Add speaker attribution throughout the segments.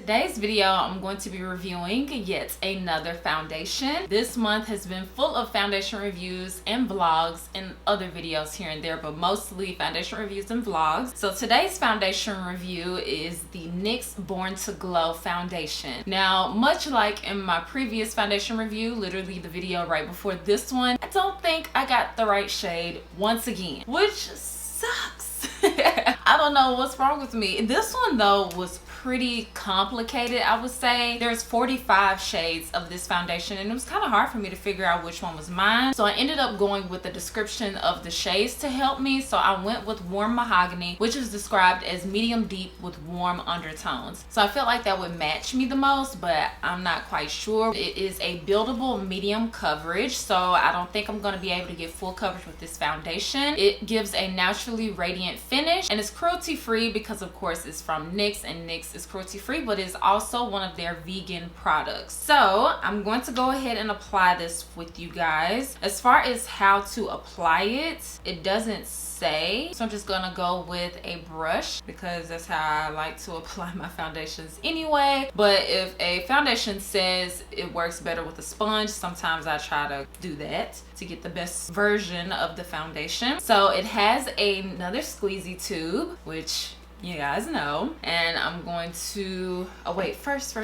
Speaker 1: today's video, I'm going to be reviewing yet another foundation. This month has been full of foundation reviews and vlogs and other videos here and there, but mostly foundation reviews and vlogs. So today's foundation review is the NYX Born to Glow foundation. Now, much like in my previous foundation review, literally the video right before this one, I don't think I got the right shade once again, which sucks. I don't know what's wrong with me. This one though was pretty complicated, I would say. There's 45 shades of this foundation and it was kind of hard for me to figure out which one was mine. So I ended up going with the description of the shades to help me. So I went with Warm Mahogany, which is described as medium deep with warm undertones. So I felt like that would match me the most, but I'm not quite sure. It is a buildable medium coverage, so I don't think I'm going to be able to get full coverage with this foundation. It gives a naturally radiant finish and it's cruelty free because of course it's from NYX, and NYX is cruelty free, but it's also one of their vegan products. So I'm going to go ahead and apply this with you guys. As far as how to apply it, it doesn't say, so I'm just gonna go with a brush because that's how I like to apply my foundations anyway. But if a foundation says it works better with a sponge, sometimes I try to do that to get the best version of the foundation. So it has another squeezy tube, which you guys know, and I'm going to, oh wait, first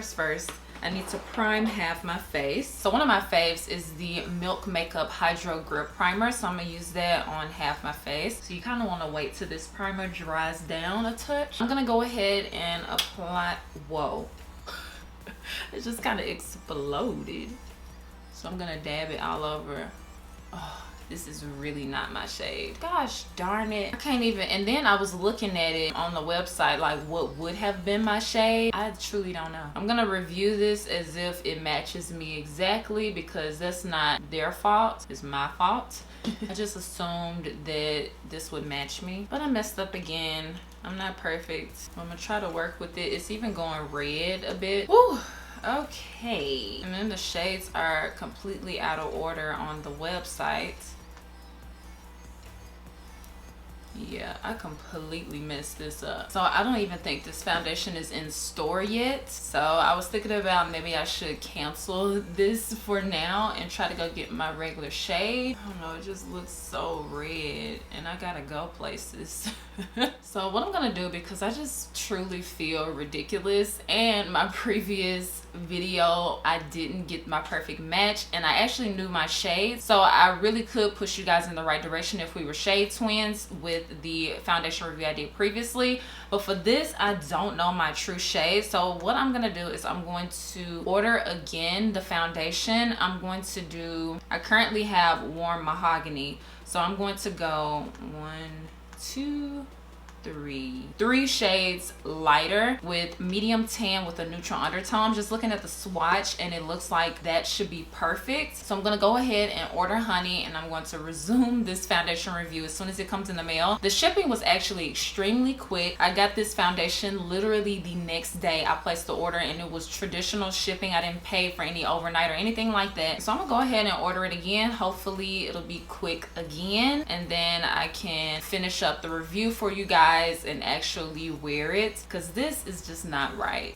Speaker 1: I need to prime half my face. So one of my faves is the Milk Makeup Hydro Grip Primer, so I'm gonna use that on half my face. So you kind of want to wait till this primer dries down a touch. I'm gonna go ahead and apply, whoa, it just kind of exploded. So I'm gonna dab it all over. Oh, this is really not my shade. Gosh darn it. I can't even, and then I was looking at it on the website, like what would have been my shade. I truly don't know. I'm gonna review this as if it matches me exactly because that's not their fault, it's my fault. I just assumed that this would match me, but I messed up again. I'm not perfect. I'm gonna try to work with it. It's even going red a bit. Whew. Okay, and then the shades are completely out of order on the website. Yeah, I completely messed this up. So I don't even think this foundation is in store yet. So I was thinking about maybe I should cancel this for now and try to go get my regular shade. I don't know, it just looks so red and I gotta go places. So what I'm gonna do, because I just truly feel ridiculous, and my previous video I didn't get my perfect match and I actually knew my shade, so I really could push you guys in the right direction if we were shade twins with the foundation review I did previously. But for this, I don't know my true shade. So what I'm gonna do is I'm going to order again the foundation. I'm going to do, I currently have Warm Mahogany, so I'm going to go 1, 2, 3 shades lighter with medium tan with a neutral undertone. I'm just looking at the swatch and it looks like that should be perfect. So I'm gonna go ahead and order honey, and I'm going to resume this foundation review as soon as it comes in the mail. The shipping was actually extremely quick. I got this foundation literally the next day I placed the order, and it was traditional shipping. I didn't pay for any overnight or anything like that. So I'm gonna go ahead and order it again. Hopefully it'll be quick again, and then I can finish up the review for you guys and actually wear it, because this is just not right.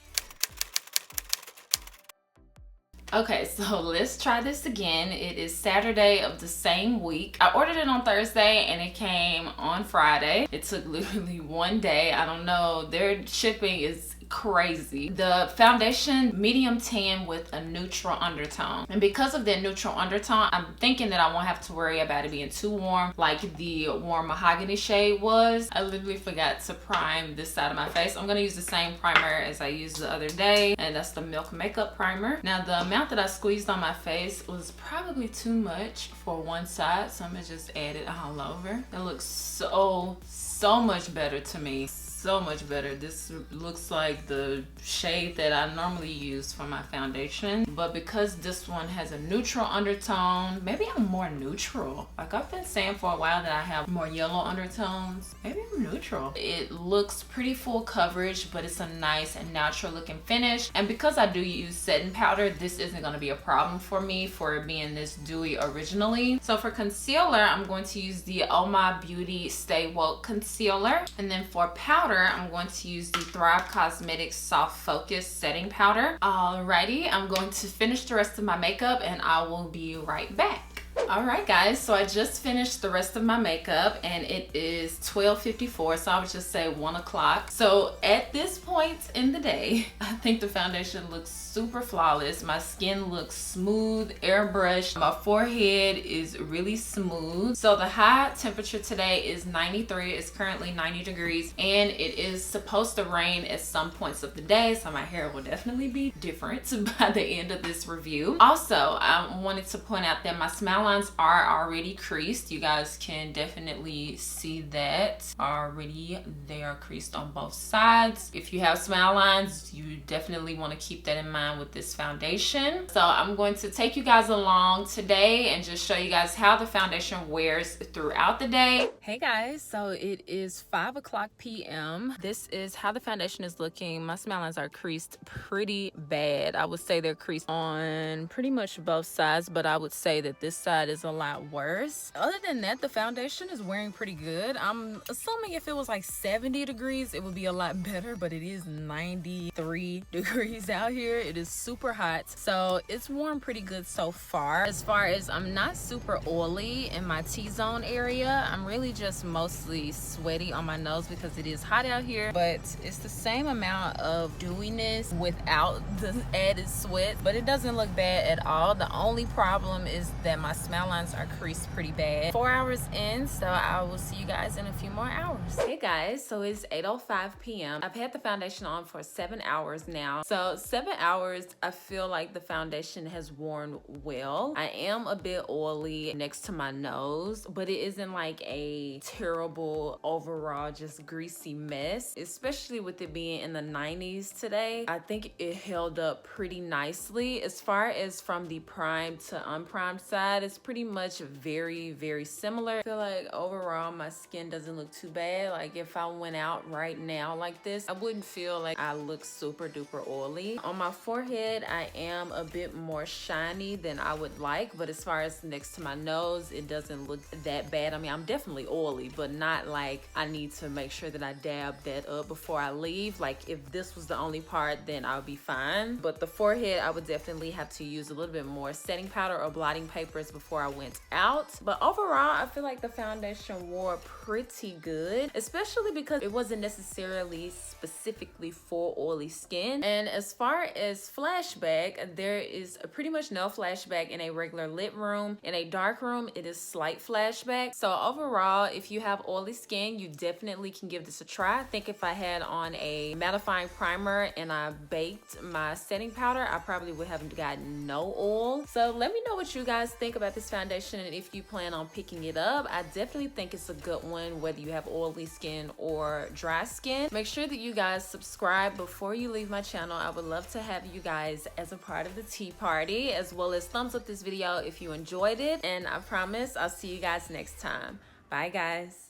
Speaker 1: Okay, so let's try this again. It is Saturday of the same week. I ordered it on Thursday and it came on Friday. It took literally one day. I don't know, their shipping is crazy. The foundation medium tan with a neutral undertone, and because of that neutral undertone, I'm thinking that I won't have to worry about it being too warm like the Warm Mahogany shade was. I literally forgot to prime this side of my face. I'm gonna use the same primer as I used the other day, and that's the Milk Makeup Primer. Now the amount that I squeezed on my face was probably too much for one side, so I'm gonna just add it all over. It looks so much better to me. So much better. This looks like the shade that I normally use for my foundation, but because this one has a neutral undertone, maybe I'm more neutral. Like I've been saying for a while that I have more yellow undertones. Maybe I'm neutral. It looks pretty full coverage, but it's a nice and natural looking finish, and because I do use setting powder, this isn't going to be a problem for me for it being this dewy originally. So for concealer, I'm going to use the Oh My Beauty Stay Woke concealer, and then for powder powder, I'm going to use the Thrive Cosmetics Soft Focus Setting Powder. Alrighty, I'm going to finish the rest of my makeup and I will be right back. Alright guys, so I just finished the rest of my makeup and it is 12:54, so I would just say 1 o'clock. So at this point in the day, I think the foundation looks super flawless. My skin looks smooth, airbrushed. My forehead is really smooth. So the high temperature today is 93. It's currently 90 degrees and it is supposed to rain at some points of the day, so my hair will definitely be different by the end of this review. Also, I wanted to point out that my smile lines are already creased. You guys can definitely see that already. They are creased on both sides. If you have smile lines, you definitely want to keep that in mind with this foundation. So I'm going to take you guys along today and just show you guys how the foundation wears throughout the day. Hey guys, so it is 5 o'clock p.m. This is how the foundation is looking. My smile lines are creased pretty bad. I would say they're creased on pretty much both sides, but I would say that this side is a lot worse. Other than that, the foundation is wearing pretty good. I'm assuming if it was like 70 degrees, it would be a lot better, but it is 93 degrees out here. It is super hot, so it's worn pretty good so far. As far as I'm not super oily in my T-zone area, I'm really just mostly sweaty on my nose because it is hot out here, but it's the same amount of dewiness without the added sweat, but it doesn't look bad at all. The only problem is that my smile lines are creased pretty bad. 4 hours in, so I will see you guys in a few more hours. Hey guys, so it's 8:05 p.m. I've had the foundation on for 7 hours now. So 7 hours, I feel like the foundation has worn well. I am a bit oily next to my nose, but it isn't like a terrible overall just greasy mess, especially with it being in the 90s today. I think it held up pretty nicely. As far as from the primed to unprimed side, it's pretty much very similar. I feel like overall my skin doesn't look too bad. Like if I went out right now like this, I wouldn't feel like I look super duper oily. On my forehead, I am a bit more shiny than I would like, but as far as next to my nose, it doesn't look that bad. I mean, I'm definitely oily, but not like I need to make sure that I dab that up before I leave. Like if this was the only part, then I'll be fine. But the forehead, I would definitely have to use a little bit more setting powder or blotting papers before I went out. But overall, I feel like the foundation wore pretty good, especially because it wasn't necessarily specifically for oily skin. And as far as flashback, there is pretty much no flashback in a regular lit room. In a dark room, it is slight flashback. So overall, if you have oily skin, you definitely can give this a try. I think if I had on a mattifying primer and I baked my setting powder, I probably would have gotten no oil. So let me know what you guys think about this foundation and if you plan on picking it up. I definitely think it's a good one whether you have oily skin or dry skin. Make sure that you guys subscribe before you leave my channel. I would love to have you guys as a part of the tea party, as well as thumbs up this video if you enjoyed it, and I promise I'll see you guys next time. Bye guys.